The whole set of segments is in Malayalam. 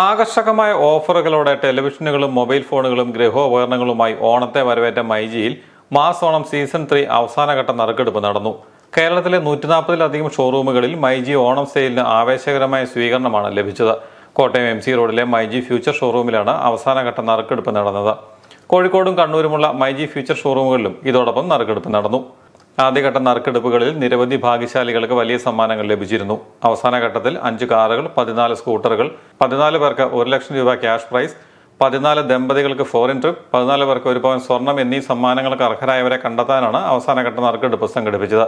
ആകർഷകമായ ഓഫറുകളോടെ ടെലിവിഷനുകളും മൊബൈൽ ഫോണുകളും ഗൃഹോപകരണങ്ങളുമായി ഓണത്തെ വരവേറ്റ മൈജിയിൽ മാസ് ഓണം സീസൺ 3 അവസാനഘട്ട നറുക്കെടുപ്പ് നടന്നു. കേരളത്തിലെ 140-ലധികം ഷോറൂമുകളിൽ മൈജി ഓണം സെയിലിന് ആവേശകരമായ സ്വീകരണമാണ് ലഭിച്ചത്. കോട്ടയം MC റോഡിലെ മൈജി ഫ്യൂച്ചർ ഷോറൂമിലാണ് അവസാനഘട്ട നറുക്കെടുപ്പ് നടന്നത്. കോഴിക്കോടും കണ്ണൂരുമുള്ള മൈജി ഫ്യൂച്ചർ ഷോറൂമുകളിലും ഇതോടൊപ്പം നറുക്കെടുപ്പ് നടന്നു. ആദ്യഘട്ട നറുക്കെടുപ്പുകളിൽ നിരവധി ഭാഗ്യശാലികൾക്ക് വലിയ സമ്മാനങ്ങൾ ലഭിച്ചിരുന്നു. അവസാന ഘട്ടത്തിൽ 5 കാറുകൾ, 14 സ്കൂട്ടറുകൾ, 14 പേർക്ക് 1 ലക്ഷം രൂപ ക്യാഷ് പ്രൈസ്, 14 ദമ്പതികൾക്ക് ഫോറിൻ ട്രിപ്പ്, 14 പേർക്ക് 1 പവൻ സ്വർണം എന്നീ സമ്മാനങ്ങൾക്ക് അർഹരായവരെ കണ്ടെത്താനാണ് അവസാനഘട്ട നറുക്കെടുപ്പ് സംഘടിപ്പിച്ചത്.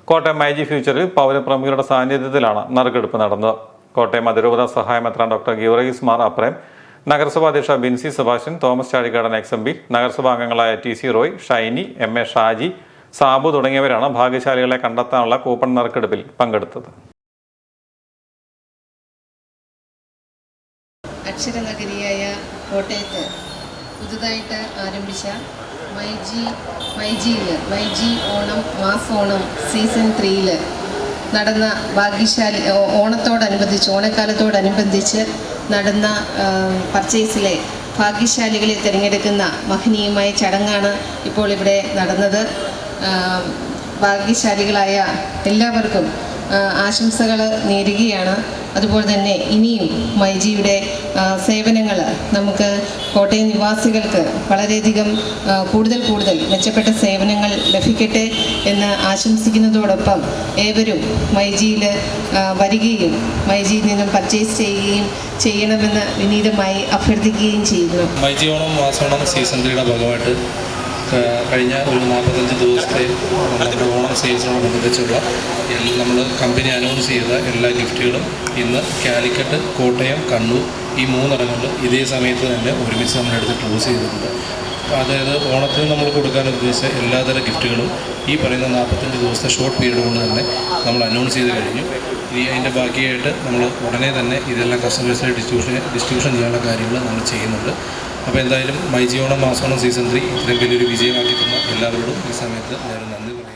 കോട്ടയം മൈജി ഫ്യൂച്ചറിൽ പൗരപ്രമുഖരുടെ സാന്നിധ്യത്തിലാണ് നറുക്കെടുപ്പ് നടന്നത്. കോട്ടയം അതിരൂപത സഹായ മെത്രാൻ ഡോക്ടർ ഗീവർഗീസ് മാർ അപ്രേം, നഗരസഭാ അധ്യക്ഷ ബിൻസി സെബാസ്റ്റ്യൻ, തോമസ് ചാഴിക്കാടൻ XMB, നഗരസഭാ അംഗങ്ങളായ TC റോയ്, ഷൈനി, MA ഷാജി, സാബു തുടങ്ങിയവരാണ് ഭാഗ്യശാലികളെ കണ്ടെത്താനുള്ള കൂപ്പൺ നറുക്കെടുപ്പിൽ പങ്കെടുത്തത്. അക്ഷരനഗരിയായ കോട്ടയത്ത് പുതുതായിട്ട് ആരംഭിച്ച മൈജി ഓണം മാസ് ഓണം സീസൺ 3 നടന്ന ഭാഗ്യശാലി ഓണക്കാലത്തോടനുബന്ധിച്ച് നടന്ന പർച്ചേസിലെ ഭാഗ്യശാലികളെ തിരഞ്ഞെടുക്കുന്ന മഹനീയമായ ചടങ്ങാണ് ഇപ്പോൾ ഇവിടെ നടന്നത്. ഭാഗ്യശാലികളായ എല്ലാവർക്കും ആശംസകൾ നേരുകയാണ്. അതുപോലെ തന്നെ ഇനിയും മൈജിയുടെ സേവനങ്ങൾ നമുക്ക് കോട്ടയം നിവാസികൾക്ക് വളരെയധികം കൂടുതൽ മെച്ചപ്പെട്ട സേവനങ്ങൾ ലഭിക്കട്ടെ എന്ന് ആശംസിക്കുന്നതോടൊപ്പം ഏവരും മൈജിയിൽ വരികയും മൈജിയിൽ നിന്നും പർച്ചേസ് ചെയ്യുകയും ചെയ്യണമെന്ന് വിനീതമായി അഭ്യർത്ഥിക്കുകയും ചെയ്യുന്നു. മൈജി ഓണം മാസോണം സീസൺ 3യുടെ ഭാഗമായിട്ട് കഴിഞ്ഞ ഒരു 45 ദിവസത്തെ നമ്മുടെ ഓണം സെയിൽസിനോടനുബന്ധിച്ചുള്ള നമ്മൾ കമ്പനി അനൗൺസ് ചെയ്ത എല്ലാ ഗിഫ്റ്റുകളും ഇന്ന് കാലിക്കറ്റ്, കോട്ടയം, കണ്ണൂർ ഈ 3 ഇടങ്ങളിൽ ഇതേ സമയത്ത് തന്നെ ഒരുമിച്ച് നമ്മളെടുത്ത് ക്ലോസ് ചെയ്തിട്ടുണ്ട്. അതായത് ഓണത്തിന് നമ്മൾ കൊടുക്കാൻ ഉദ്ദേശിച്ച എല്ലാതരം ഗിഫ്റ്റുകളും ഈ പറയുന്ന 45 ദിവസത്തെ ഷോർട്ട് പീരീഡ് കൊണ്ട് തന്നെ നമ്മൾ അനൗൺസ് ചെയ്ത് കഴിഞ്ഞു. ഇനി അതിൻ്റെ ബാക്കിയായിട്ട് നമ്മൾ ഉടനെ തന്നെ ഇതെല്ലാം കസ്റ്റമേഴ്സിനെ ഡിസ്ട്രിബ്യൂഷൻ ചെയ്യാനുള്ള കാര്യങ്ങൾ നമ്മൾ ചെയ്യുന്നുണ്ട്. അപ്പോൾ എന്തായാലും മൈജി ഓണം മാസോണം സീസൺ 3 ഇത്രയും വലിയൊരു വിജയമാക്കി തന്ന എല്ലാവരോടും ഈ സമയത്ത് ഞാൻ നന്ദി പറയുന്നു.